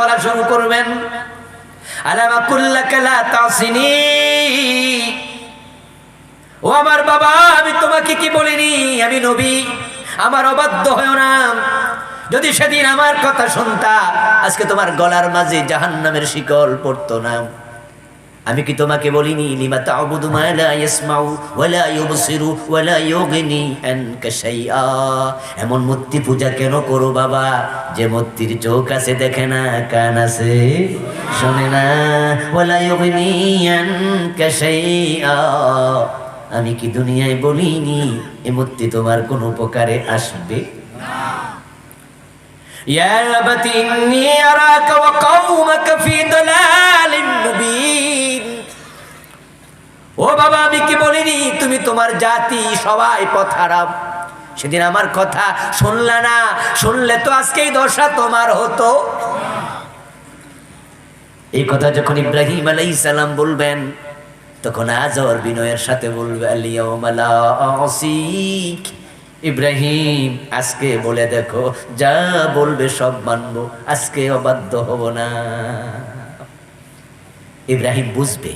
বলা শুরু করবেন, আলাম আকুল লাকা লা তাসিনি, ও আমার বাবা আমি তোমাকে কি বলিনি আমি নবী, আমার অবাধ্য হয়ো না। যদি সেদিন আমার কথা শুনতা আজকে তোমার গলার মাঝে জাহান্নামের শিকল পড়তো না। আমি কি তোমাকে বলিনি লিমা তা'বুদু মা লা ইয়াসমাউ ওয়া লা ইউবসিরু ওয়া লা ইউগনি আনকা শাইআ, এমন মূর্তি পূজা কেন করো বাবা যে মূর্তির চোখ আছে দেখে না, কান আছে শোনে না, ওয়া লা ইউগনি আনকা শাইআ, আমি কি দুনিয়ায় বলিনি এই মূর্তি তোমার কোন উপকারে আসবে না। ইয়া আবাতি ইন্নী আরাকা ওয়া কওমাকা ফি দালালিন মুবিন, ও বাবা আমি কি বলিনি তুমি তোমার জাতি সবাই পথ হারাম। সেদিন আমার কথা শুনলা না, শুনলে তো আজকেই দশা তোমার হতো। এই কথা যখন ইব্রাহিম আলাইহিস সালাম বলবেন তখন আজর বিনয়ের সাথে বলবে আলিয়াউমা লা আসিক, ইব্রাহিম আজকে বলে দেখো যা বলবে সব মানবো, আজকে অবাধ্য হব না। ইব্রাহিম বুঝবে,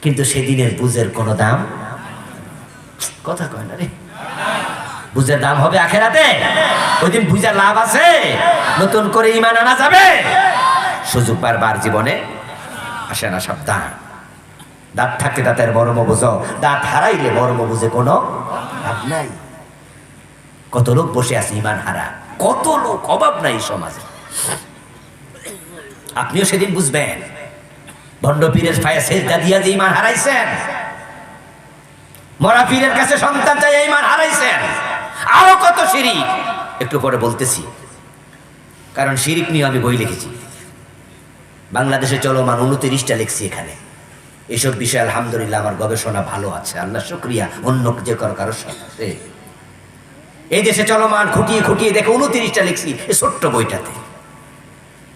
কিন্তু সেদিনের বুঝের কোনো দাম, কথা কয় না রে, বুঝের দাম হবে আখেরাতে। ওই দিন বুঝার লাভ আছে, নতুন করে ঈমান আনা যাবে, সুযোগ বারবার জীবনে আসে না, সাবধান। দাঁত থাকতে দাঁতের মর্ম বুঝো, দাঁত হারাইলে মর্ম বুঝে কোনো লাভ নাই। কত লোক বসে আছে ঈমান হারা, কত লোক, অভাব নাই সমাজে। আপনিও সেদিন বুঝবেন ভণ্ড পীরের পায়ে সেজদা দিয়া যে ঈমান হারাইছেন, মরা পীরের কাছে সন্তান চাই ঈমান হারাইছেন, আরো কত শিরিক একটু পরে বলতেছি, কারণ শিরিক নিয়ে আমি বই লিখেছি। বাংলাদেশে চলমান 29টা লিখছি এখানে। এসব বিষয়ে আলহামদুলিল্লাহ আমার গবেষণা ভালো আছে, আল্লাহ শুকরিয়া, অন্য যে কারোর সাথে। এই দেশে চলমান খুঁটিয়ে খুঁটিয়ে দেখে 29টা লিখছি এই ছোট্ট বইটাতে।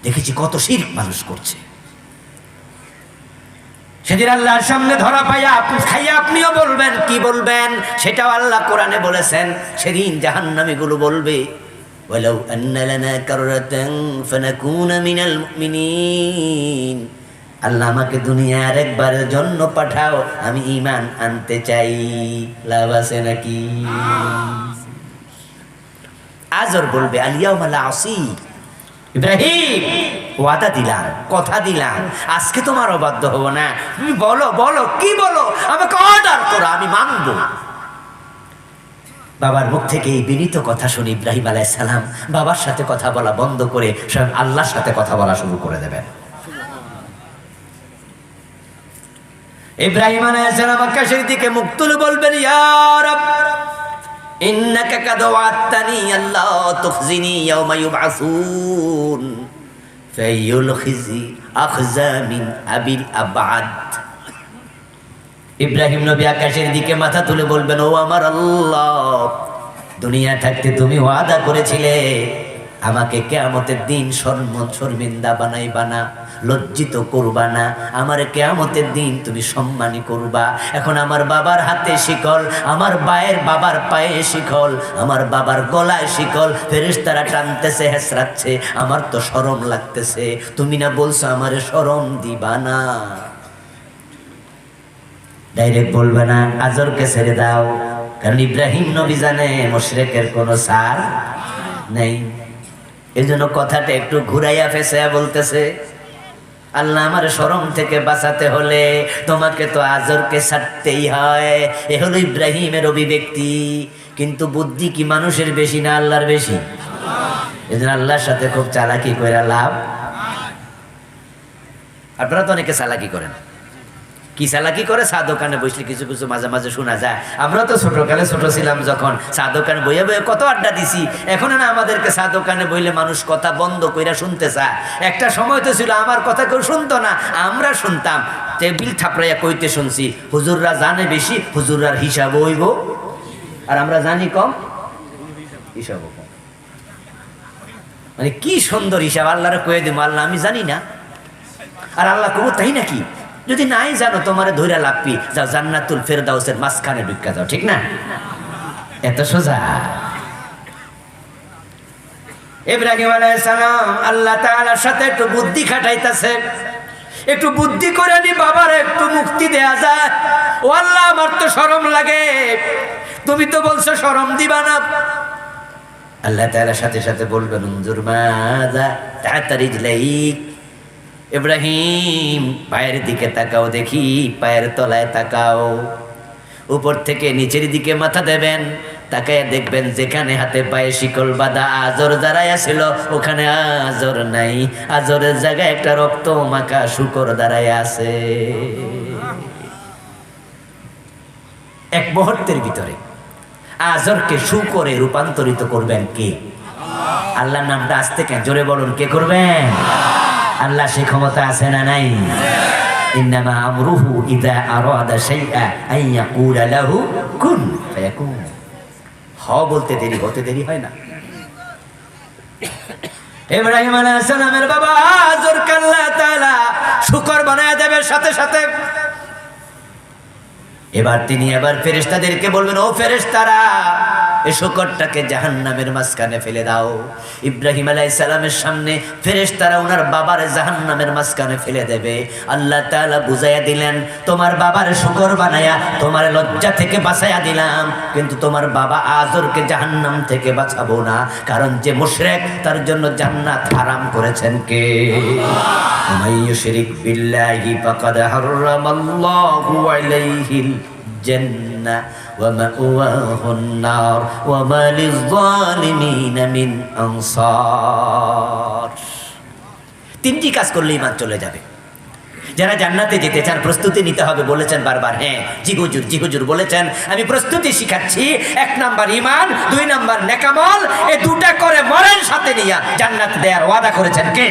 দেখেছি কত শিরক মানুষ করছে। সেদিন আল্লাহর সামনে ধরা পাইয়া খাইয়া আপনিও বলবেন, কি বলবেন সেটাও আল্লাহ কোরআনে বলেছেন। সেদিন জাহান্নামীগুলো বলবে ওয়ালাউ আন্না লানা কাররাতান ফানাকুনা মিনাল মুমিনিন, আল্লাহ আমাকে দুনিয়ার একবারের জন্য পাঠাও, আমি ঈমান আনতে চাই। লাভ আছে নাকি? আজর বলবে আলিয়াউমা লা আসি, ইব্রাহিম ওয়াদা দিলাম, কথা দিলাম, আজকে তোমার অবাধ্য হব না। তুমি বলো বলো কি বলো, আমাকে অর্ডার করো, আমি মানবো। বাবার মুখ থেকে এই বিনীত কথা শুনে ইব্রাহিম আলাইহিস সালাম বাবার সাথে কথা বলা বন্ধ করে স্বয়ং আল্লাহর সাথে কথা বলা শুরু করে দেবেন। ইব্রাহিম আলাইহিস সালাম আকাশের দিকে মুখ তুলে বলবেন, ইয়া রাব ইন্নাকা কাদ ওয়া'আদতানি আল্লা তুখজিনি ইয়াওমা ইউবআসুন ফাইয়ুল খিজি আখজা মিন আবিল আবাদ। ইব্রাহিম নবী আকাশের দিকে মাথা তুলে বলবেন, ও আমার আল্লাহ, দুনিয়া থাকতে তুমি ওয়াদা করেছিলে আমাকে কিয়ামতের দিন শর্মিন্দা বানাইবা না, লজ্জিত করবা না, আমার কিয়ামতের দিন তুমি সম্মানী করবা। এখন আমার বাবার হাতে শিকল, আমার বায়ের বাবার পায়ে শিকল, আমার বাবার গলায় শিকল, ফেরেশতারা টানতেছে, হেসরাচ্ছে, আমার তো শরম লাগতেছে, তুমি না বলছো আমারে শরম দিবা না। ডাইরেক্ট বলবে না, আজরকে ছেড়ে দাও, কারণ ইব্রাহিম নবী জানে মুশরিকের কোনো ছাড় নেই। এই জন্য কথাটা একটু ঘুরাইয়া ফেসাইয়া বলতেছে, আল্লাহ আমার শরম থেকে বাঁচাতে হলে তোমাকে তো আজরকে ছাড়তেই হয়। এ হলো ইব্রাহিমের অভিব্যক্তি। কিন্তু বুদ্ধি কি মানুষের বেশি না আল্লাহর বেশি? এই জন্য আল্লাহর সাথে খুব চালাকি করে লাভ। আপনারা তো অনেকে চালাকি করেন। কি চালাকি করে? চা দোকানে বসলে কিছু কিছু মাঝে মাঝে শোনা যায়। আমরা তো ছোটকালে ছোট ছিলাম যখন চা দোকানে বইয়ে বইয়ে কত আড্ডা দিছি। এখন না আমাদেরকে চা দোকানে বইলে মানুষ কথা বন্ধ কইরা শুনতে চায়। একটা সময় তো ছিল আমার কথা কেউ শুনতো না, আমরা শুনতাম। টেবিল থাপড়াইয়া কইতে শুনছি, হুজুররা জানে বেশি, হুজুররার হিসাব হইব, আর আমরা জানি কম, হিসাব কম। মানে কি সুন্দর হিসাব! আল্লাহরে কয়ে দিব, আল্লাহ আমি জানি না, আর আল্লাহ কবু তাই নাকি? যদি নাই জানো তোমারে ধইরা লাপি যাও জান্নাতুল ফেরদাউসের মাঝখানে ঢুকা যাও, ঠিক না? এত সোজা। ইব্রাহিম আলাইহিস সালাম আল্লাহ তাআলার সাথে একটু বুদ্ধি খাটাইতেছে, একটু বুদ্ধি করে নি বাবার একটু মুক্তি দেয়া যায়। ও আল্লাহ, আমার তো শরম লাগে, তুমি তো বলছো শরম দিবা না। আল্লাহ তাআলার সাথে সাথে বলবেন উনজুর মাযা তা'তারিজ লাইক, ইব্রাহিম পায়ের দিকে তাকাও, দেখি পায়ের তলায় তাকাও। উপর থেকে নিচের দিকে মাথা দেবেন, তাকায় দেখবেন যেখানে হাতে পায়ে শিকল বাঁধা আজর দাঁড়াইয়া ছিল ওখানে আজর নাই, আজরের জায়গায় একটা রক্ত মাখা শুকর দাঁড়াইয়া আছে। এক মুহূর্তের ভিতরে আজরকে শুকরে রূপান্তরিত করবেন কে? আল্লাহর নামটা আসতে কেন, জোরে বলুন, কে করবেন? আল্লাহ সে ক্ষমতা আছে না নাই? ইন্নামা আমরুহু ইযা আরাদা শাইআ আন ইয়াকুলা লাহু কুন ফায়াকুন। বলতে দেরি, হতে দেরি হয় না। ইব্রাহিম আলাইহিস সালামের বাবা আজরকে আল্লাহ তাআলা শুকর বানায় দেবে সাথে সাথে। এবার তিনি ফেরেশতাদেরকে বলবেন, ও ফেরেশতারা, এই শুকরটাকে জাহান্নামের মাঝখানে ফেলে দাও। ইব্রাহিম আলাইহিস সালামের সামনে ফেরেশতারা ওনার বাবার জাহান্নামের মাঝখানে ফেলে দেবে। আল্লাহ তাআলা বুঝাইয়া দিলেন, তোমার বাবার শুকর বানায়া তোমার লজ্জা থেকে বাঁচাইয়া দিলাম, কিন্তু তোমার বাবা আজরকে জাহান্নাম থেকে বাঁচাবো না, কারণ যে মুশরিক তার জন্য জান্নাত হারাম করেছেন কে? মাইয়ুশরিক বিল্লাহি ফাকাদ হারামাল্লাহু আলাইহিল জান্নাহ ওয়া মাওয়াহুন নার ওয়া মা লিয-যালিমিন মিন আনসার। তিনটি কাজ করলে ঈমান চলে যাবে। যারা জান্নাতে যেতে চান প্রস্তুতি নিতে হবে বলেছেন বারবার। হ্যাঁ জি হুজুর বলেছেন, আমি প্রস্তুতি শিখাচ্ছি। 1 নাম্বার ঈমান, 2 নাম্বার নেকামল, এই দুটা করে মরেন সাথে নিয়া জান্নাত দেওয়ার ওয়াদা করেছেন কে?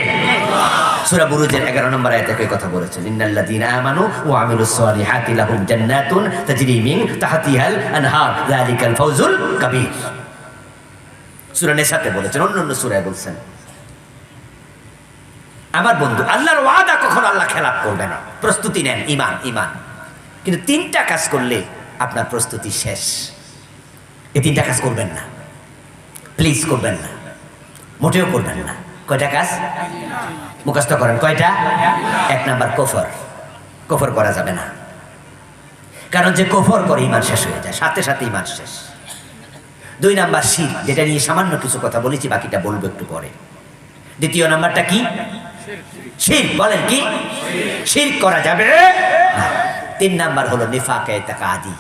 সূরা বুরুজের 11 নম্বর আয়াতে এই কথা বলেছেন, ইন্নাল্লাযীনা আমানু ওয়া আমিলুস সালিহাতি লাহুম জান্নাতুন তাজরি মিন তাহতিহাল আনহার যালিকাল ফাওজুল কাবীর। সূরা নিসাতে বলেছেন, অন্য সূরায় বলছেন। আমার বন্ধু, আল্লাহর ওয়াদা কখনো আল্লাহ খেলাপ করবে না। প্রস্তুতি নেন, ঈমান। কিন্তু 3টা কাজ করলে আপনার প্রস্তুতি শেষ। এই 3টা কাজ করবেন না, প্লিজ করবেন না, মোটেও করবেন না। কয়টা কাজ? মুখস্থ করেন কয়টা? 1 নাম্বার কফর করা যাবে না, কারণ যে কফর করে ঈমান শেষ হয়ে যায়, সাথে সাথে ঈমান শেষ। 2 নাম্বার শিরক, যেটা নিয়ে সামান্য কিছু কথা বলেছি, বাকিটা বলবো একটু পরে। 2য় নাম্বারটা কি? শিরক। বলেন কি? শিরক করা যাবে না। 3 নাম্বার হলো নিফাক ইতিকাদি,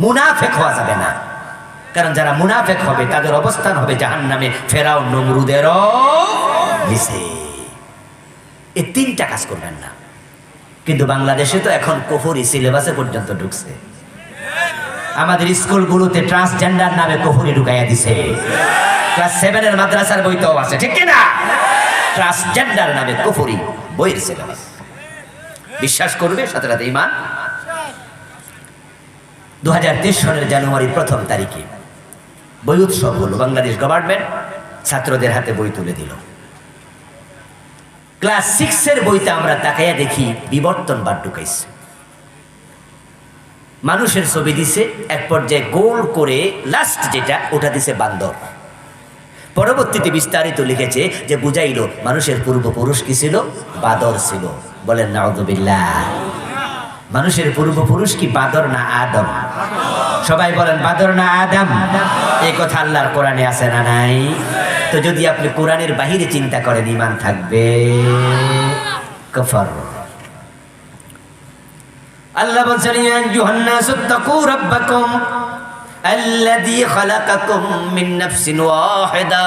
মুনাফিক হওয়া যাবে না, কারণ যারা মুনাফিক হবে তাদের অবস্থান হবে জাহান্নামে ফেরাউন নমরুদেরও নিচে। এই 3টা কাজ করবেন না। কিন্তু বাংলাদেশে তো এখন কুফরি সিলেবাসে পর্যন্ত ঢুকছে। আমাদের স্কুলগুলোতে ট্রান্সজেন্ডার নামে কুফরি ঢুকাইয়া দিছে। ক্লাস 7 মাদ্রাসার বইতেও আছে, ঠিক কিনা? ট্রান্সজেন্ডার নামে কুফরি বইয়ের সিলেবাস। বিশ্বাস করবে সাথে সাথে ঈমান। 2023 সালের জানুয়ারি 1 তারিখে বই উৎসব হলো। বাংলাদেশ গভর্নমেন্ট ছাত্রদের হাতে বই তুলে দিল। ক্লাস 6 বইতে আমরা তাকাইয়া দেখি বিবর্তনবাদ ঢুকাইছে। মানুষের ছবি দিছে, এক পর্যায়ে গোল করে লাস্ট যেটা ওটা দিছে বান্দর। পরবর্তীতে বিস্তারিত লিখেছে যে বুঝাইল মানুষের পূর্বপুরুষ কি ছিল? বাদর ছিল। বলেন নাউযুবিল্লাহ। মানুষের পূর্বপুরুষ কি বাদর না আদম? সবাই বলেন বাদর না আদম? এই কথা আল্লাহর কোরআনে আছে না নাই? তো যদি আপনি কোরআনের বাহিরে চিন্তা করেন ঈমান থাকবে কুফর। আল্লাহ বলছেন ইয়া আইয়ুহান নাসু তাকু রাব্বাকুম আল্লাযী খালাকাকুম মিন নাফসিন ওয়াহিদা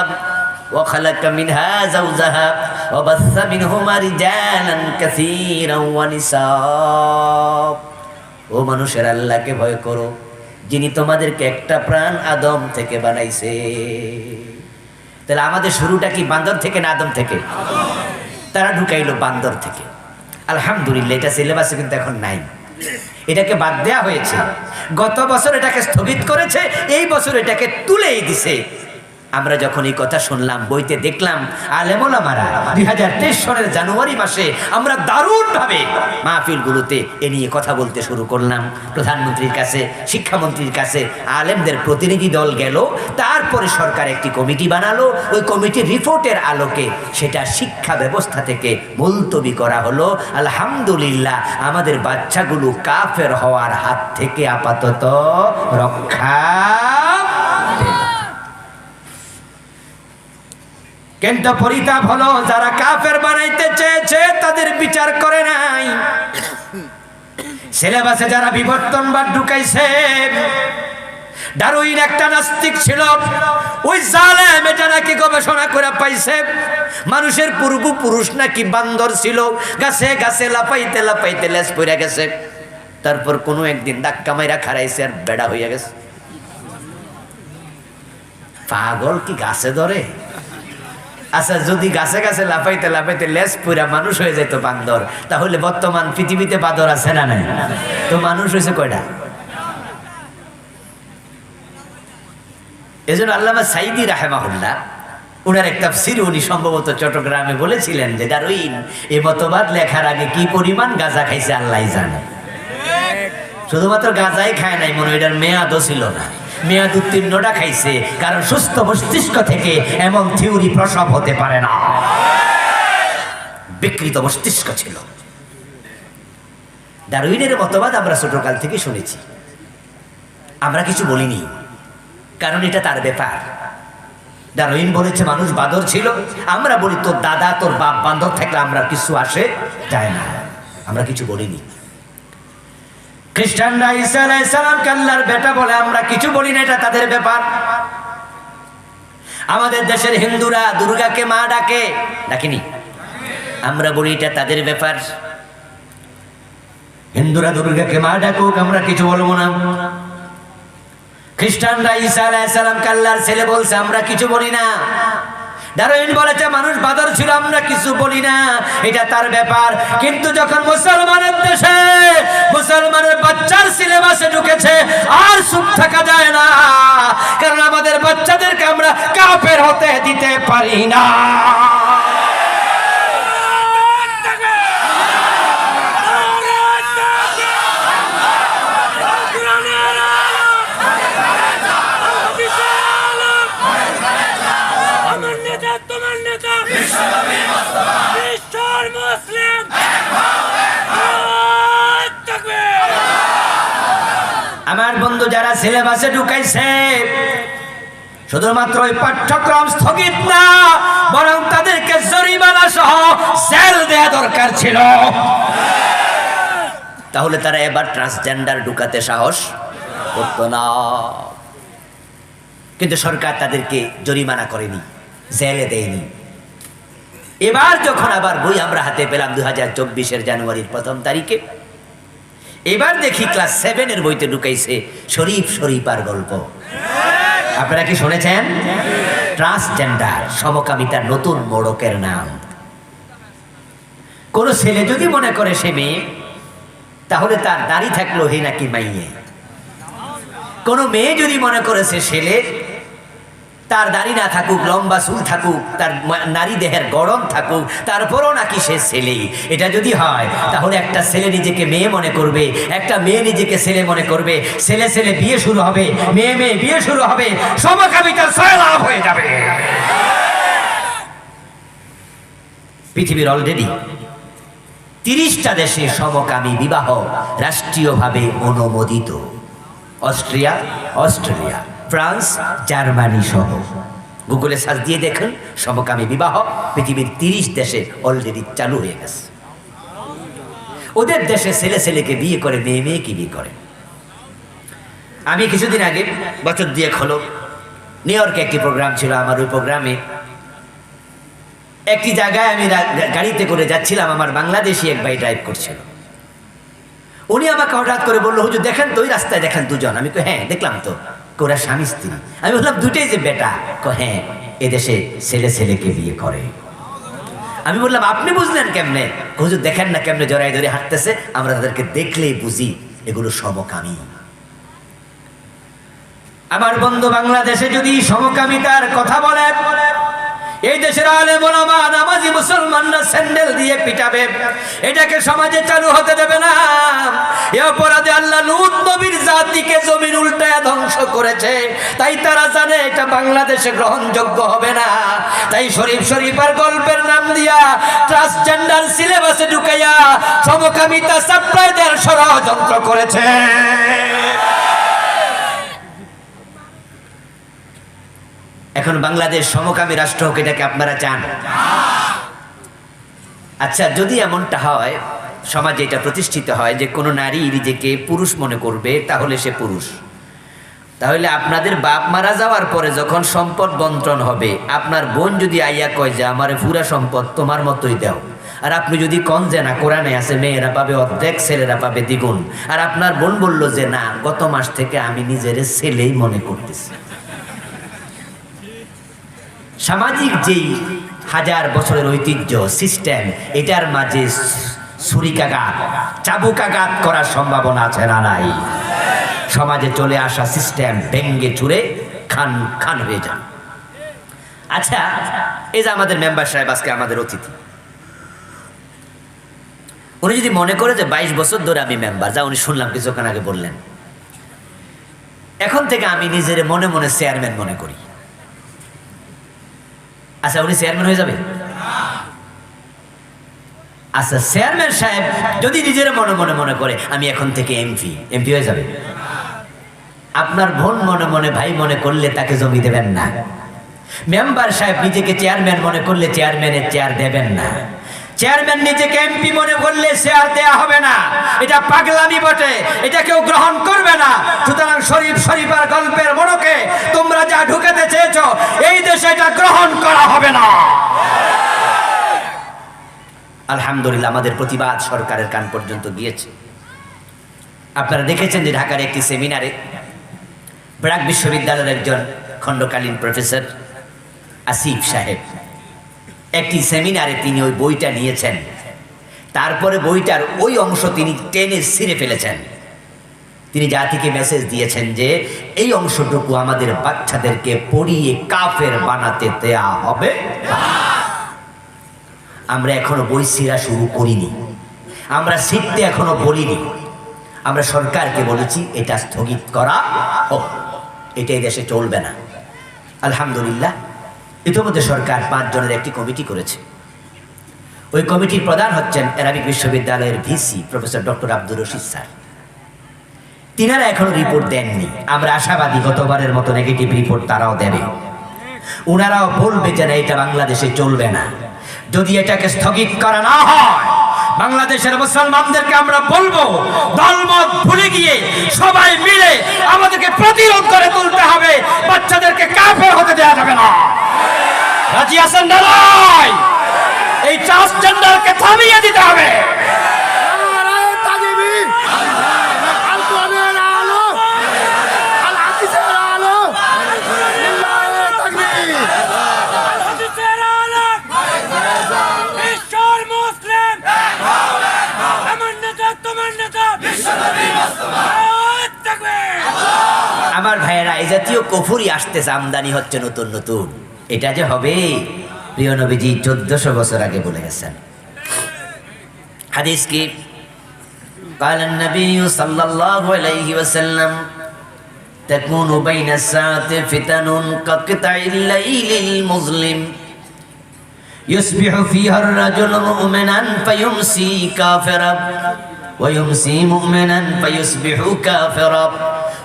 ওয়া খালাকা মিনহা যাওজাহা ওয়া বাসসা মিনহুমা রিজালান কাসীরান ওয়া নিসা। ও মানুষের আল্লাহকে ভয় করো, যিনি তোমাদেরকে একটা প্রাণ আদম থেকে বানাইছে। তাহলে আমাদের শুরুটা কি বান্দর থেকে না আদম থেকে? তারা ঢুকাইলো বান্দর থেকে। আলহামদুলিল্লাহ, এটা সিলেবাসে কিন্তু এখন নাই, এটাকে বাদ দেওয়া হয়েছে। গত বছর এটাকে স্থগিত করেছে, এই বছর এটাকে তুলেই দিছে। আমরা যখন এই কথা শুনলাম, বইতে দেখলাম আলেমোলামারা 2023 সালের জানুয়ারি মাসে আমরা দারুণভাবে মাহফিলগুলোতে এ নিয়ে কথা বলতে শুরু করলাম। প্রধানমন্ত্রীর কাছে, শিক্ষামন্ত্রীর কাছে আলেমদের প্রতিনিধি দল গেল। তারপরে সরকার একটি কমিটি বানালো। ওই কমিটির রিপোর্টের আলোকে সেটা শিক্ষা ব্যবস্থা থেকে মুলতবি করা হলো। আলহামদুলিল্লাহ, আমাদের বাচ্চাগুলো কাফের হওয়ার হাত থেকে আপাতত রক্ষা। কিন্তু পরিতাপ হলো, যারা কাফের বানাইতে চেয়েছে তাদের বিচার করে নাই। সিলেবাসে যারা বিবর্তনবাদ ঢুকাইছে, ডারউইন একটা নাস্তিক ছিল, ওই জালেম এটা নাকি গবেষণা করে পাইছে মানুষের পূর্বপুরুষ নাকি বান্দর ছিল, গাছে গাছে লাপাইতে লাপাইতে লেজ পড়ে গেছে। তারপর কোনো একদিন ধাক্কা মাইরা খারাইছে আর বেড়া হইয়া গেছে। পাগল কি গাছে ধরে? আচ্ছা, যদি গাছে গাছে লাফাইতে লাফাইতে লেজ পুরা মানুষ হয়ে যেত বান্দর, তাহলে বর্তমান পৃথিবীতে বাদর আছে না নাই? তো মানুষ হয়েছে কয়টা? এজন্য আল্লামা সাইদি রাহেমাহুল্লাহ উনার এক তাফসীর, উনি সম্ভবত চট্টগ্রামে বলেছিলেন যে ডারউইন এই মতবাদ লেখার আগে কি পরিমাণ গাঁজা খাইছে আল্লাহই জানে। শুধুমাত্র গাঁজাই খায় নাই, মনে এটার মেয়াদও ছিল না, মেয়াদ উত্তীর্ণটা খাইছে। কারণ সুস্থ মস্তিষ্ক থেকে এমন থিওরি প্রসব হতে পারে না, বিকৃত মস্তিষ্ক ছিল। ডারউইনের মতবাদ আমরা ছোটকাল থেকে শুনেছি, আমরা কিছু বলিনি, কারণ এটা তার ব্যাপার। ডারউইন বলেছে মানুষ বাঁদর ছিল, আমরা বলি তোর দাদা তোর বাপ বাঁদর থাকলে আমরা কিছু আসে যায় না, আমরা কিছু বলিনি। খ্রিস্টানরা ঈসা আলাইহিস সালামকে আল্লাহর বেটা বলে, আমরা কিছু বলি না, এটা তাদের ব্যাপার। আমাদের দেশের হিন্দুরা দুর্গাকে মা ডাকে, ডাকিনি, আমরা বলি এটা তাদের ব্যাপার। হিন্দুরা দুর্গাকে মা ডাকুক, আমরা কিছু বলবো না। খ্রিস্টানরা ঈসা আলাইহিস সালামকে আল্লাহর ছেলে বলছে, আমরা কিছু বলি না। ডারউইন বলেছে মানুষ বাদর ছিল, আমরা কিছু বলি না, এটা তার ব্যাপার। কিন্তু যখন মুসলমানের দেশে মুসলমানের বাচ্চার সিলেবাসে ঢুকেছে, আর চুপ থাকা যায় না, কারণ আমাদের বাচ্চাদেরকে আমরা কাফের হতে দিতে পারি না। আমার বন্ধু যারা সিলেবাসে ঢুকাইছে, শুধুমাত্র ওই পাঠ্যক্রম স্থগিত না, বরং তাদেরকে জরিমানা সহ জেল দেয়া দরকার ছিল। তাহলে তারা এবার ট্রান্সজেন্ডার ঢুকাতে সাহস করতো না। কিন্তু সরকার তাদেরকে জরিমানা করেনি, জেলে দেয়নি। এবার যখন আবার বই আমরা হাতে পেলাম 2024 জানুয়ারির 1 তারিখে, এবার দেখি ক্লাস 7 বইতে ঢুকাইছে শরীফ শরীফার গল্প। আপনারা কি শুনেছেন? ট্রান্সজেন্ডার, সমকামিতার নতুন মোড়কের নাম। কোন ছেলে যদি মনে করে সে মেয়ে, তাহলে তার দাড়ি থাকলো হে নাকি মাইয়ে। কোন মেয়ে যদি মনে করে সে ছেলে, তার দাড়ি না থাকুক, লম্বা চুল থাকুক, তার নারী দেহের গড়ন থাকুক, তারপরও নাকি সে ছেলেই। এটা যদি হয়, তাহলে একটা ছেলে নিজেকে মেয়ে মনে করবে, একটা মেয়ে নিজেকে ছেলে মনে করবে, ছেলে ছেলে বিয়ে শুরু হবে, মেয়ে মেয়ে বিয়ে শুরু হবে, সমকামিতার সয়লাভ হয়ে যাবে। পৃথিবীর অলরেডি 30টা দেশে সমকামী বিবাহ রাষ্ট্রীয়ভাবে অনুমোদিত। অস্ট্রিয়া, অস্ট্রেলিয়া, ফ্রান্স, জার্মানি সহ। গুগলে সার্চ দিয়ে দেখুন, সমকামী বিবাহ পৃথিবীর 30 দেশে অলরেডি চালু হয়ে গেছে। ওদের দেশে ছেলে ছেলেকে বিয়ে করে, মেয়ে মেয়েকে বিয়ে করে। আমি কিছুদিন আগে, বছর 2 হলো, নিউ ইয়র্কে একটি প্রোগ্রাম ছিল আমার। ওই প্রোগ্রামে একটি জায়গায় আমি গাড়িতে করে যাচ্ছিলাম, আমার বাংলাদেশি এক ভাই ড্রাইভ করছিল। উনি আমাকে হঠাৎ করে বললো, হুজুর দেখেন তো ওই রাস্তায় দেখেন দুজন। আমি কই হ্যাঁ দেখলাম তো, ওরা স্বামী স্ত্রী। আমি বললাম দুটোই যে বেটা? হ্যাঁ, এদেশে ছেলে ছেলেকে বিয়ে করে। আমি বললাম আপনি বুঝলেন কেমনে? হুজুর দেখেন না কেমনে জড়াই ধরে হাঁটতেছে, আমরা তাদেরকে দেখলেই বুঝি এগুলো সমকামী। আমার বন্ধু, বাংলাদেশে যদি সমকামিতার কথা বলে, এই দেশের আলেম ওলামা নামাজি মুসলমানরা স্যান্ডেল দিয়ে পিটাবে, এটাকে সমাজে চালু হতে দেবে না। এ অপরাধে আল্লাহ লূত নবীর জাতিকে জমিন উল্টায় ধ্বংস করেছে, তাই তারা জানে এটা বাংলাদেশে গ্রহণযোগ্য হবে না। তাই শরীফ শরীফের গল্পের নাম দিয়া ট্রান্সজেন্ডার সিলেবাসে ঢুকাইয়া সমকামিতা সাপ্লাই দেওয়ার ষড়যন্ত্র করেছে। এখন বাংলাদেশ সমকামী রাষ্ট্র হোক, এটাকে আপনারা চান? আচ্ছা, যদি এমনটা হয়, সমাজে এটা প্রতিষ্ঠিত হয় যে কোনো নারী নিজেকে পুরুষ মনে করবে, তাহলে সে পুরুষ। তাহলে আপনাদের বাপ মারা যাওয়ার পরে যখন সম্পদ বন্টন হবে, আপনার বোন যদি আইয়া কয় যে আমারে পুরা সম্পদ তোমার মতোই দাও, আর আপনি যদি কন যে না কোরআনে আছে মেয়েরা পাবে অর্ধেক, ছেলেরা পাবে দ্বিগুণ, আর আপনার বোন বলল যে না, গত মাস থেকে আমি নিজের ছেলেই মনে করতেছি। সামাজিক যেই হাজার বছরের ঐতিহ্য সিস্টেম, এটার মাঝে ছুরিকাঘাত চাবুকাঘাত করার সম্ভাবনা আছে না নাই? সমাজে চলে আসা সিস্টেম ভেঙ্গে চুরে খান খান হয়ে যান। আচ্ছা, এই যে আমাদের মেম্বার সাহেব আজকে আমাদের অতিথি, উনি যদি মনে করে যে 22 বছর ধরে আমি মেম্বার, যা উনি শুনলাম কিছুক্ষণ আগে বললেন, এখন থেকে আমি নিজের মনে মনে চেয়ারম্যান মনে করি, আচ্ছা উনি চেয়ারম্যান হয়ে যাবে? আচ্ছা, চেয়ারম্যান সাহেব যদি নিজের মনে মনে মনে করে আমি এখন থেকে এমপি হয়ে যাবে, আপনার বোন মনে মনে ভাই মনে করলে তাকে জমি দেবেন না। মেম্বার সাহেব নিজেকে চেয়ারম্যান মনে করলে চেয়ারম্যানের চেয়ার দেবেন না। চেয়ারম্যান নিজেকে এমপি মনে করলে চেয়ার দেয়া হবে না। এটা পাগলামি বটে, এটা কেউ গ্রহণ করবে না। সুতরাং শরীফ শরীফের গল্পের মনকে তোমরা যা ঢুকাতে চেয়েছো, এই দেশে এটা গ্রহণ করা হবে না। আলহামদুলিল্লাহ, আমাদের প্রতিবাদ সরকারের কান পর্যন্ত গিয়েছে। আপনারা দেখেছেন যে ঢাকার একটি সেমিনারে ব্র্যাক বিশ্ববিদ্যালয়ের একজন খণ্ডকালীন প্রফেসর আসিফ সাহেব একটি সেমিনারে তিনি ওই বইটা নিয়েছেন, তারপরে বইটার ওই অংশ তিনি টেনে ছিঁড়ে ফেলেছেন। তিনি জাতিকে মেসেজ দিয়েছেন যে এই অংশটুকু আমাদের বাচ্চাদেরকে পড়িয়ে কাফের বানাতে দেয়া হবে। আমরা এখনো বই ছিঁড়া শুরু করিনি, আমরা ছিঁড়তে এখনো বলিনি। আমরা সরকারকে বলেছি এটা স্থগিত করা হোক, এটাই দেশে চলবে না। আলহামদুলিল্লাহ, ইতিমধ্যে সরকার 5 জনের একটি কমিটি করেছে। ওই কমিটির প্রধান হচ্ছেন আরবিক বিশ্ববিদ্যালয়ের VC professor doctor Abdur Rashid sir. তিনারা এখনো রিপোর্ট দেননি। আমরা আশাবাদী গতবারের মতো নেগেটিভ রিপোর্ট তারাও দেবে। ওনারাও বলবে যে না, এটা বাংলাদেশে চলবে না। যদি এটাকে স্থগিত করা না হয়, বাংলাদেশের মুসলমানদেরকে আমরা বলবো দলমত ভুলে গিয়ে সবাই মিলে আমাদেরকে প্রতিরোধ করে তুলতে হবে। বাচ্চাদেরকে কাফের হতে দেওয়া যাবে না। রাজি আছেন না? এই ট্রান্সজেন্ডারকে থামিয়ে দিতে হবে। আমার ভাইয়েরা, এই জাতীয় কুফরি আসতেছে, আমদানি হচ্ছে নতুন নতুন। এটা যে হবে, প্রিয় নবীজি 1400 বছর আগে বলে গেছেন। হাদিস কি? قال النبي صلى الله عليه وسلم تكون بين الساعة فتن كقطع الليل المظلم يصبح فيها الرجل مؤمنا فيمسي كافرا ويمسي مؤمنا فيصبح كافرا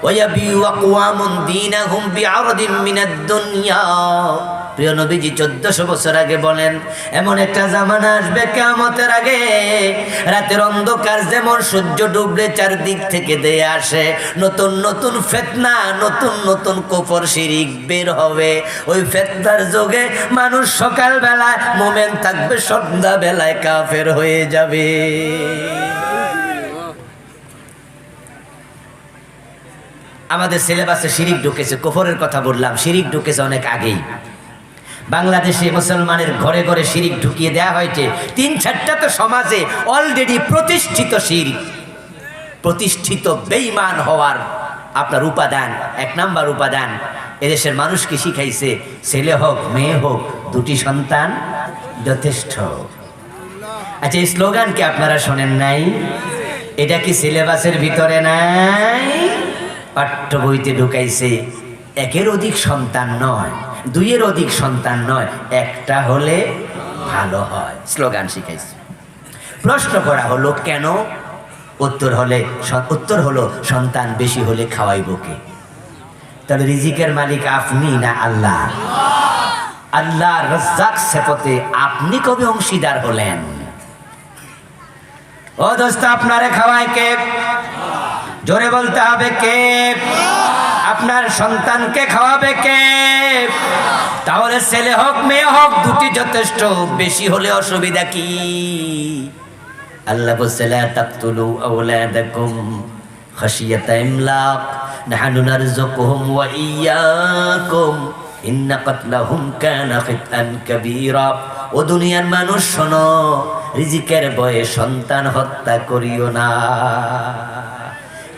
ويبيع أقوام دينهم بعرض من الدنيا। প্রিয় নবীজি 1400 বছর আগে বলেন, এমন একটা জামানা আসবে কিয়ামতের আগে, রাতের অন্ধকার যেমন সূর্য ডুবলে চারদিক থেকে দিয়ে আসে, নতুন নতুন ফিতনা, নতুন নতুন কুফর শিরিক বের হবে। ওই ফিতনার যোগে মানুষ সকাল বেলায় মুমিন থাকবে, সন্ধ্যা বেলায় কাফের হয়ে যাবে। আমাদের সিলেবাসে শিরিক ঢুকেছে, কুফরের কথা বললাম, শিরিক ঢুকেছে অনেক আগেই। বাংলাদেশে মুসলমানের ঘরে ঘরে শিরিক ঢুকিয়ে দেওয়া হয়েছে। 3-4টা তো সমাজে অলরেডি প্রতিষ্ঠিত শিরিক, প্রতিষ্ঠিত বেঈমান হওয়ার আপনার উপাদান, 1 নাম্বার উপাদান এদেশের মানুষকে শিখাইছে ছেলে হোক মেয়ে হোক দুটি সন্তান যথেষ্ট। আচ্ছা, এই স্লোগান কি আপনারা শোনেন নাই? এটা কি সিলেবাসের ভিতরে নাই? পাঠ্য বইতে ঢুকাইছে। 1-এর অধিক সন্তান নয়, 2-এর অধিক সন্তান নয়, 1টা হলে ভালো হয়, স্লোগান শিখাইছে। প্রশ্ন করা হলো কেন? উত্তর হলো সন্তান বেশি হলে খাওয়াইব কে? তাহলে রিজিকের মালিক আপনি না আল্লাহ? আল্লাহ রাজ্জাক সেপতে আপনি কবে অংশীদার হলেন? ও দোস্ত, আপনারে খাওয়ায় কে? জোরে বলতে হবে কে? আপনার সন্তানকে খাওয়াবে কে? তাহলে ছেলে হোক মেয়ে হোক দুটি যথেষ্ট, বেশি হলে অসুবিধা কি? আল্লাহ বলছে লা তাকতুলু আওলাদাকুম খাশিয়াতা ইমলাক নাহনু নারযুকুহুম ওয়া ইয়্যাকুম ইন্না কাতলাহুম কানা খিতআন কাবীরা। ও দুনিয়ার মানুষ শোনো, রিজিকের ভয়ে সন্তান হত্যা করিও না,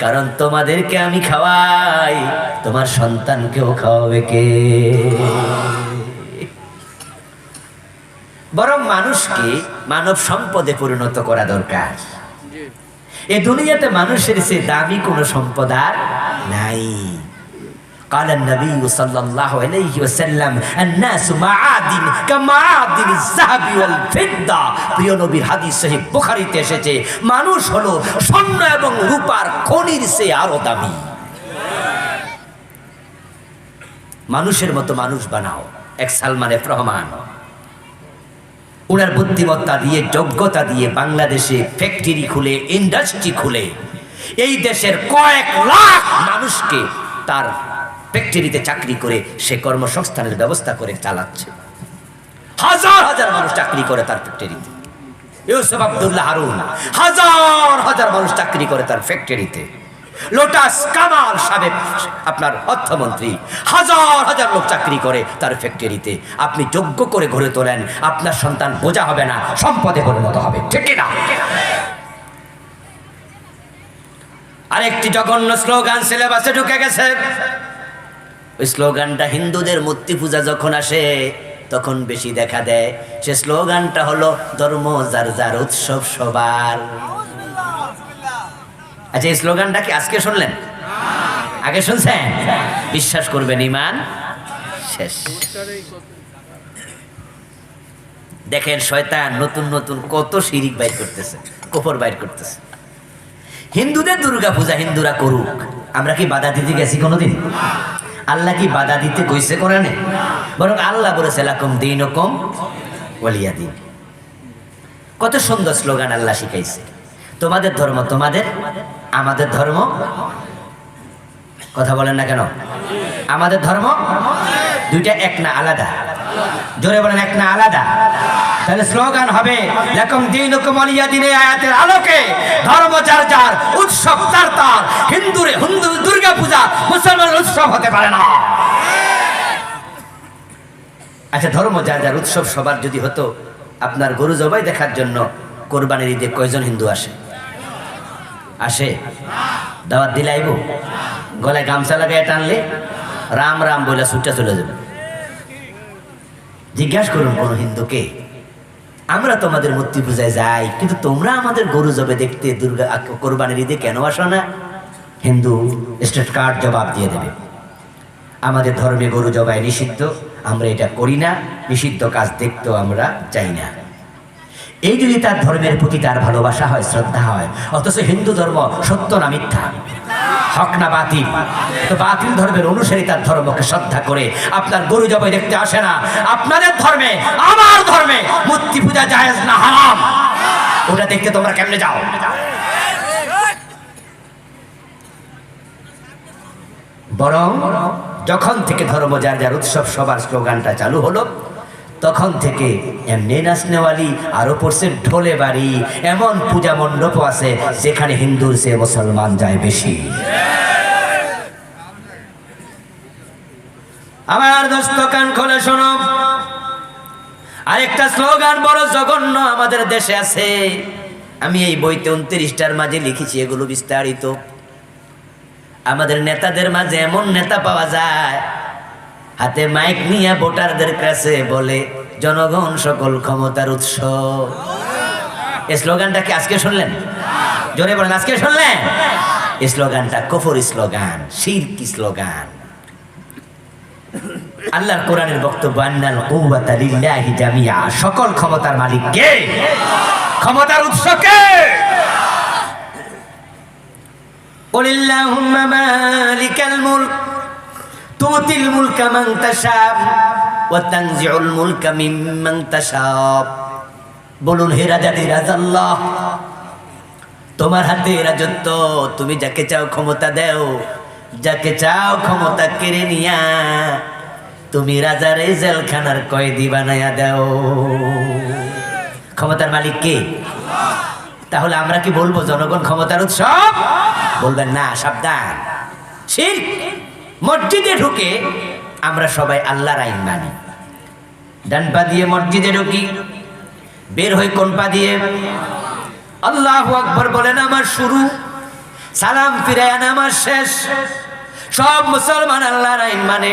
কারণ তোমাদেরকে আমি খাওয়াই, তোমার সন্তানকেও খাওয়াবে কে? বরং মানুষকে মানব সম্পদে পরিণত করা দরকার। এই দুনিয়াতে মানুষের চেয়ে দামি কোনো সম্পদ আর নাই। قال النبي صلى الله عليه وسلم الناس معادن كمعادن الذهب والفضة। প্রিয় নবীর হাদিস সহিহ বুখারীতে এসেছে, মানুষ হলো স্বর্ণ এবং রূপার খনির চেয়ে আরো দামি। মানুষের মতো মানুষ বানাও। এক সালমান এফ রহমান, উনার বুদ্ধিমত্তা দিয়ে যোগ্যতা দিয়ে বাংলাদেশে ফ্যাক্টরি খুলে ইন্ডাস্ট্রি খুলে এই দেশের কয়েক লাখ মানুষকে তার ফ্যাক্টরিতে চাকরি করে সে কর্মসংস্থানের ব্যবস্থা করে চালাচ্ছে। হাজার হাজার মানুষ চাকরি করে তার ফ্যাক্টরিতে। ইউসুফ আব্দুল্লাহ হারুন, হাজার হাজার মানুষ চাকরি করে তার ফ্যাক্টরিতে। লোটাস কামাল সাহেব আপনার অর্থমন্ত্রী, হাজার হাজার লোক চাকরি করে তার ফ্যাক্টরিতে। আপনি যোগ্য করে গড়ে তোলেন, আপনার সন্তান বোঝা হবে না, সম্পদে পরিণত হবে, ঠিক না? আরেকটি জঘন্য স্লোগান সিলেবাসে ঢুকে গেছে। ওই স্লোগানটা হিন্দুদের মূর্তি পূজা যখন আসে তখন বেশি দেখা দেয়। সে স্লোগানটা হলো ধর্ম যার যার, উৎসব সবার। আচ্ছা, এই স্লোগানটা কি আজকে শুনলেন? আগে শুনছেন? বিশ্বাস করবেন ঈমান শেষ। দেখেন শয়তান নতুন নতুন কত শিরিক বাইর করতেছে, কুফর বাইর করতেছে। হিন্দুদের দুর্গা পূজা হিন্দুরা করুক, আমরা কি বাধা দিতে গেছি কোনোদিন? আল্লাহ কি বাধা দিতে কইছে কোরআনে? বরং আল্লাহ বলেছে লাকুম দীনুকুম ওয়ালিয়া দীন। কত সুন্দর স্লোগান আল্লাহ শিখাইছে। তোমাদের ধর্ম তোমাদের, আমাদের ধর্ম। কথা বলেন না কেন? আমাদের ধর্ম দুইটা এক না আলাদা? জোরে বলেন এক না আলাদা? তাহলে স্লোগান হবে লাকুম দীনুকুম ওয়ালিয়া দীন। আয়াতের আলোকে ধর্ম যার যার, উৎসব তার তার। হিন্দু দুর্গা পূজা মুসলমানের উৎসব হতে পারে না। আচ্ছা, ধর্ম যার যার, উৎসব সবার যদি হতো, আপনার গরু জবাই দেখার জন্য কোরবানির ঈদে কয়জন হিন্দু আসে? আসে? দাওয়াত দিলে আইব? গলায় গামছা লাগায় টানলে রাম রাম বলে ছুটে চলে যাবে। জিজ্ঞাসা করুন কোন হিন্দুকে, আমরা তোমাদের মূর্তি পূজায় যাই, কিন্তু তোমরা আমাদের গরু জবে দেখতে দুর্গা কোরবানির ঈদে কেন আসো না? হিন্দু স্টেট কার্ড জবাব দিয়ে দেবে, আমাদের ধর্মে গরু জবাই নিষিদ্ধ, আমরা এটা করি না, নিষিদ্ধ কাজ দেখতেও আমরা চাই না। এই যদি তার ধর্মের প্রতি তার ভালোবাসা হয়, শ্রদ্ধা হয়। অথচ হিন্দু ধর্ম সত্য না মিথ্যা, হক না বাতিল? তো বাতিল ধর্মের অনুসারী তার ধর্মকে শ্রদ্ধা করে আপনার গরু জবাই দেখতে আসে না। আপনাদের ধর্মে, আমার ধর্মে মূর্তি পূজা জায়েজ না হারাম, ওটা দেখতে তোমরা কেমনে যাও? বরং যখন থেকে ধর্ম যার যার, উৎসব সবার স্লোগানটা চালু হলো, তখন থেকে এমনি নাচনেওয়ালি আরো পড়ছে ঢোলে বাড়ি। এমন পূজা মণ্ডপও আছে যেখানে হিন্দুর চেয়ে মুসলমান যায় বেশি। আমার দোস্ত কান খোলে শোনো, আরেকটা স্লোগান বড় জঘন্য আমাদের দেশে আছে। আমি এই বইতে 29টার মাঝে লিখেছি, এগুলো বিস্তারিত। আমাদের নেতাদের মাঝে এমন নেতা পাওয়া যায়, হাতে মাইক নিয়ে ভোটারদের কাছে বলে জনগণ সকল ক্ষমতার উৎস। এই স্লোগানটা কি আজকে শুনলেন? জোরে বলেন, আজকে শুনলেন? এই স্লোগানটা কুফরি স্লোগান, শিরকি স্লোগান। আল্লাহর কোরআনের বক্তব্য, আন্নাল কুওয়াতা লিল্লাহি জামিআ, সকল ক্ষমতার মালিক কে? ক্ষমতার উৎস কে? কুলিল্লাহুম্মা মালিকাল মুলক তুতিল মুলকা মান তাশা ওয়া তানজিউল মুলকা মিম্মান তাশা। বলুন, হে রাজাধিরাজ আল্লাহ, তোমার হাতে রাজত্ব, তুমি যাকে চাও ক্ষমতা দাও, যাকে চাও ক্ষমতা কেড়ে নিয়া তুমি রাজার এই জেলখানার কয়েদি বানায়া দাও। ক্ষমতার মালিক কে? তাহলে আমরা কি বলবো জনগণ ক্ষমতার উৎস? বলবেন না, সাবধান। শিরক। মসজিদে ঢুকে আমরা সবাই আল্লাহর আইন মানি, ডান পা দিয়ে মসজিদে ঢুকি, বের হই কোন পা দিয়ে? আল্লাহু আকবার বলেন আমার শুরু, সালাম ফিরায় আমার শেষ। সব মুসলমান আল্লাহর আইন মানে,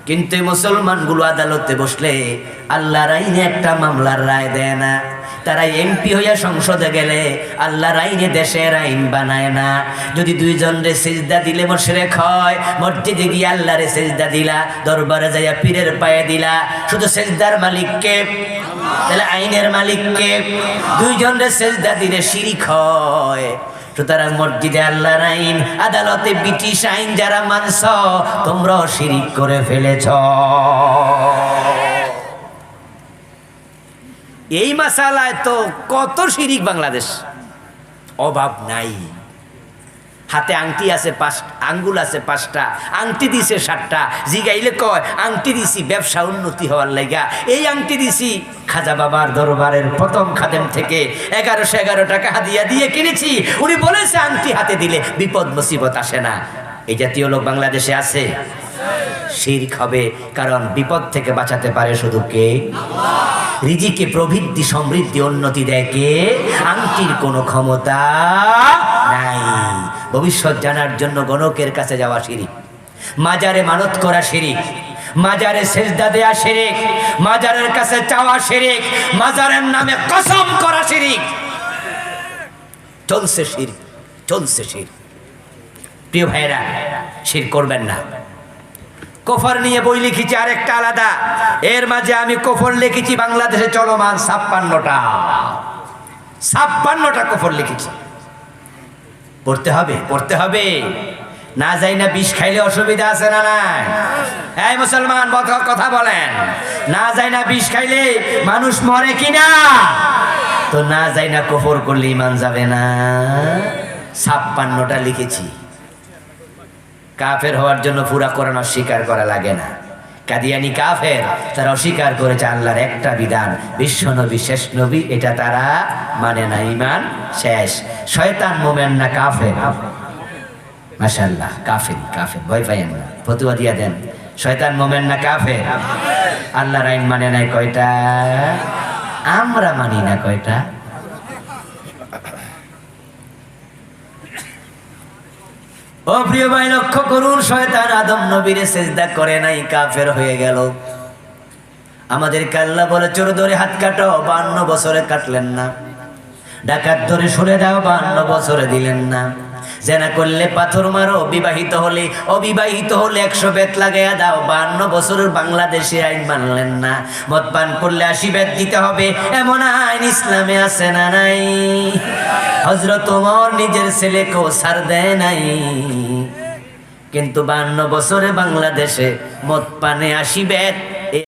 কিন্তু মুসলমানগুলো আদালতে বসলে আল্লাহর আইনে একটা মামলার রায় দেয় না। তারা এমপি হইয়া সংসদে গেলে আল্লাহর আইনে দেশের আইন বানায় না। যদি দুইজনরে সিজদা দিলে মুশরিক হয়, মসজিদে গিয়ে আল্লাহরে সিজদা দিলা, দরবারে যাইয়া পীরের পায়ে দিলা, শুধু সিজদার মালিক কে? তাহলে আইনের মালিক কে? দুইজনরে সিজদা দিলে শিরক হয়। সুতরাং মসজিদে আল্লাহর আইন, আদালতে ব্রিটিশ আইন যারা মানছ, তোমরাও শিরক করে ফেলেছ। এই মাসালায় তো কত শিরিক বাংলাদেশ, অভাব নাই। হাতে আংটি আছে 5, আঙ্গুল আছে 5টা, আংটি দিছে 7টা। জিগাইলে কয় আংটি দিছি ব্যবসা উন্নতি হওয়ার লাইগা, এই আংটি দিছি খাজা বাবার দরবারের প্রথম খাদেম থেকে 1111 টাকা হাদিয়া দিয়ে কিনেছি। উনি বলেছে আংটি হাতে দিলে বিপদ মুসিবত আসে না। এই জাতীয় লোক বাংলাদেশে আছে? শিরক হবে, কারণ বিপদ থেকে বাঁচাতে পারে শুধু কে? রিজিকে প্রবৃদ্ধি সমৃদ্ধি উন্নতি দেয় কে? আংটির কোনো ক্ষমতা নাই। ভবিষ্যৎ জানার জন্য গণকের কাছে যাওয়া শিরক, মাজারে মানত করা শিরক, মাজারে সেজদা দেয়া শিরক, মাজারের কাছে চাওয়া শিরক, মাজারের নামে কসম করা শিরক। চলছে শিরক, চলছে শিরক। প্রিয় ভাইরা, শিরক করবেন না। কুফর নিয়ে বই লিখেছি আরেকটা আলাদা, এর মাঝে আমি কুফর লিখেছি বাংলাদেশে চলমান 56টা কুফর লিখেছি। পড়তে হবে, পড়তে হবে। না যাই না বিষ খাইলে অসুবিধা আছে না নাই? এই মুসলমান কথা বলেন, না যাই না বিষ খাইলে মানুষ মরে কিনা? তো না যাই না কুফর করলে ঈমান যাবে না। 56টা লিখেছি। কাফের হওয়ার জন্য পুরা কোরআন অস্বীকার করা লাগে না। কাদিয়ানি কাফের, তারা অস্বীকার করেছে আল্লাহর একটা বিধান, বিশ্ব নবী শেষ নবী, এটা তারা মানে না, ঈমান শেষ। শয়তান মোমেন না কাফের? মাশাআল্লাহ, কাফের, কাফের, ভয় পাইয়েন না, ফতুয়া দিয়া দেন। শয়তান মোমেন না কাফের? আল্লাহর আইন মানে নাই কয়টা? আমরা মানি না কয়টা? ও প্রিয় ভাই, লক্ষ্য করুন, শয়তান আদম নবীরে সিজদা করে নাই, কাফের হয়ে গেল। আমাদেরকে আল্লাহ বলে চোর ধরে হাত কাটো, 52 বছরে কাটলেন না। ডাকাত ধরে সরে দাও, 52 বছরে দিলেন না। জেনা করলে পাথর মারো, বিবাহিত হলে অবিবাহিত হলে 100 বেত লাগাইয়া দাও, 52 বছরের বাংলাদেশে আইন মানলেন না। মদ পান করলে 80 বেত দিতে হবে, এমন আইন ইসলামে আছে না নাই? হযরত ওমর নিজের ছেলেকেও ছাড় দেয় নাই, কিন্তু 52 বছরে বাংলাদেশে মদ পানে 80 বেত